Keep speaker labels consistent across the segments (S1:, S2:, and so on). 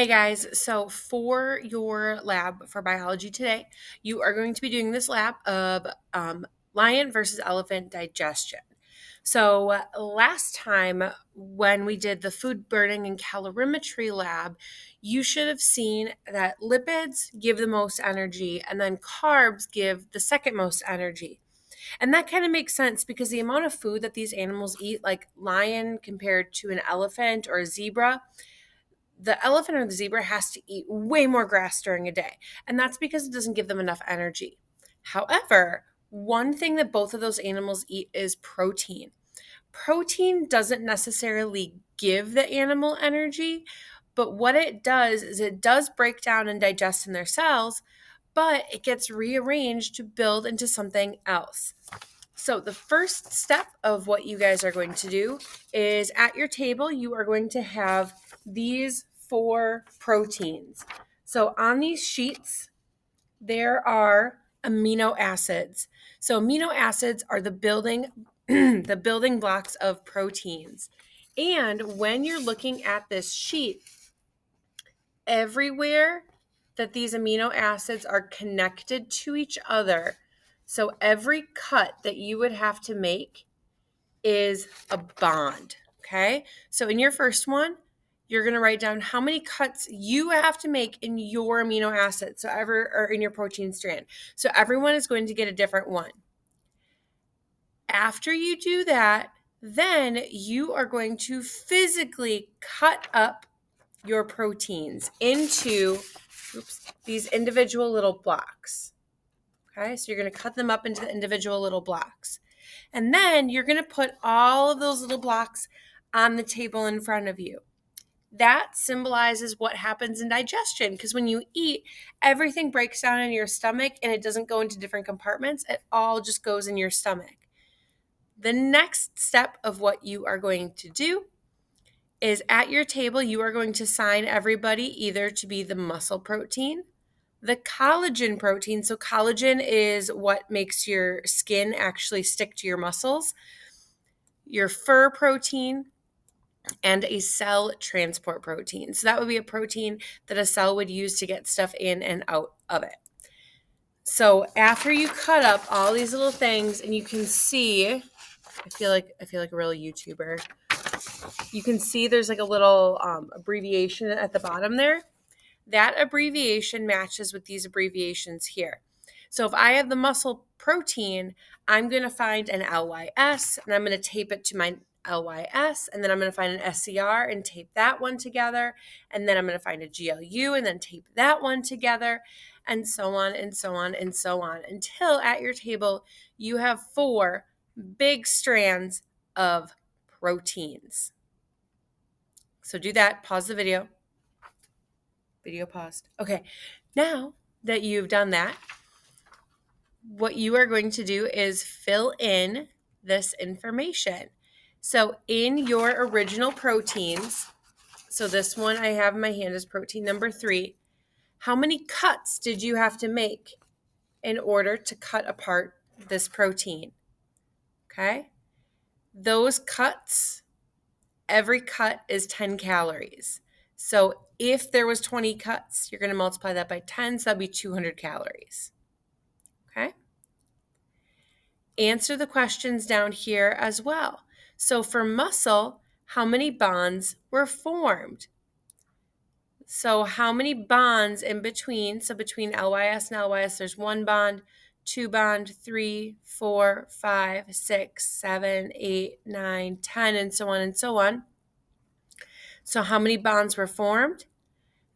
S1: Hey guys, so for your lab for biology today, you are going to be doing this lab of lion versus elephant digestion. So last time when we did the food burning and calorimetry lab, you should have seen that lipids give the most energy and then carbs give the second most energy. And that kind of makes sense because the amount of food that these animals eat, like lion compared to an elephant or a zebra, the elephant or the zebra has to eat way more grass during a day. And that's because it doesn't give them enough energy. However, one thing that both of those animals eat is protein. Protein doesn't necessarily give the animal energy, but what it does is it does break down and digest in their cells, but it gets rearranged to build into something else. So, the first step of what you guys are going to do is at your table, you are going to have these four proteins. So, on these sheets, there are amino acids. So, amino acids are the building the building blocks of proteins. And when you're looking at this sheet, everywhere that these amino acids are connected to each other. So every cut that you would have to make is a bond. Okay. So in your first one, you're going to write down how many cuts you have to make in your amino acid. Or in your protein strand. So everyone is going to get a different one. After you do that, then you are going to physically cut up your proteins into these individual little blocks. Okay, so you're going to cut them up into the individual little blocks. And then you're going to put all of those little blocks on the table in front of you. That symbolizes what happens in digestion, because when you eat, everything breaks down in your stomach and it doesn't go into different compartments. It all just goes in your stomach. The next step of what you are going to do is at your table, you are going to assign everybody either to be the muscle protein, the collagen protein. So collagen is what makes your skin actually stick to your muscles, your fur protein, and a cell transport protein. So that would be a protein that a cell would use to get stuff in and out of it. So after you cut up all these little things, and you can see, I feel like a real YouTuber. You can see there's like a little abbreviation at the bottom there. That abbreviation matches with these abbreviations here. So if I have the muscle protein, I'm going to find an LYS and I'm going to tape it to my LYS, and then I'm going to find an SCR and tape that one together, and then I'm going to find a GLU and then tape that one together, and so on and so on and so on, until at your table you have four big strands of proteins. So do that, pause the video. Video paused. Okay, now that you've done that, what you are going to do is fill in this information. So in your original proteins, so this one I have in my hand is protein number 3. How many cuts did you have to make in order to cut apart this protein? Okay, those cuts, every cut is 10 calories. So if there was 20 cuts, you're going to multiply that by 10, so that'd be 200 calories. Okay? Answer the questions down here as well. So for muscle, how many bonds were formed? So how many bonds in between? So between LYS and LYS, there's 1 bond, 2 bond, 3, 4, 5, 6, 7, 8, 9, 10, and so on and so on. So how many bonds were formed?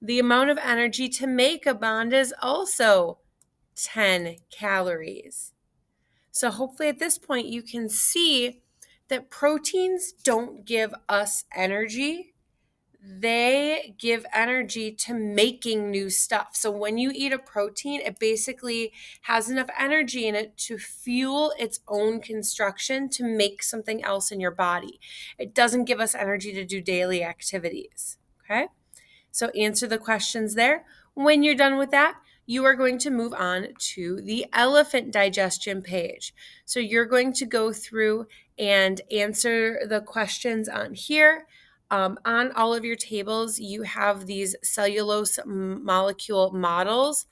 S1: The amount of energy to make a bond is also 10 calories. So hopefully at this point you can see that proteins don't give us energy. They give energy to making new stuff. So when you eat a protein, it basically has enough energy in it to fuel its own construction to make something else in your body. It doesn't give us energy to do daily activities. Okay? So answer the questions there. When you're done with that, you are going to move on to the elephant digestion page. So you're going to go through and answer the questions on here. On all of your tables, you have these cellulose molecule models.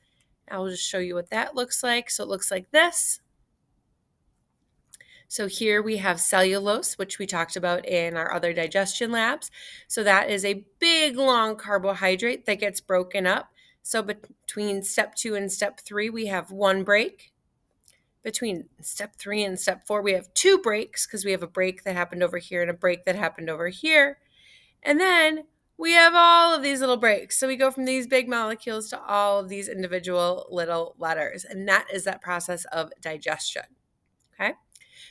S1: I'll just show you what that looks like. So it looks like this. So here we have cellulose, which we talked about in our other digestion labs. So that is a big, long carbohydrate that gets broken up. So between step 2 and step 3, we have one break. Between step 3 and step 4, we have 2 breaks because we have a break that happened over here and a break that happened over here. And then we have all of these little breaks. So we go from these big molecules to all of these individual little letters. And that is that process of digestion. Okay.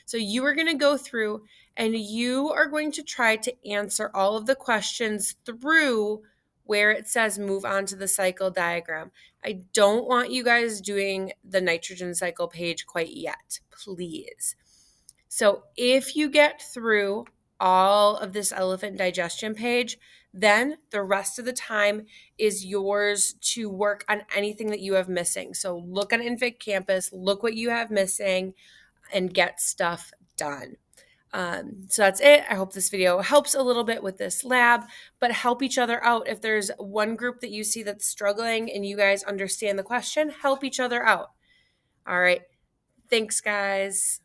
S1: So you are going to go through and you are going to try to answer all of the questions through where it says move on to the cycle diagram. I don't want you guys doing the nitrogen cycle page quite yet, please. So if you get through all of this elephant digestion page, then the rest of the time is yours to work on anything that you have missing. So look on Infant Campus, look what you have missing, and get stuff done. So that's it. I hope this video helps a little bit with this lab, but help each other out. If there's one group that you see that's struggling and you guys understand the question, help each other out. All right. Thanks, guys.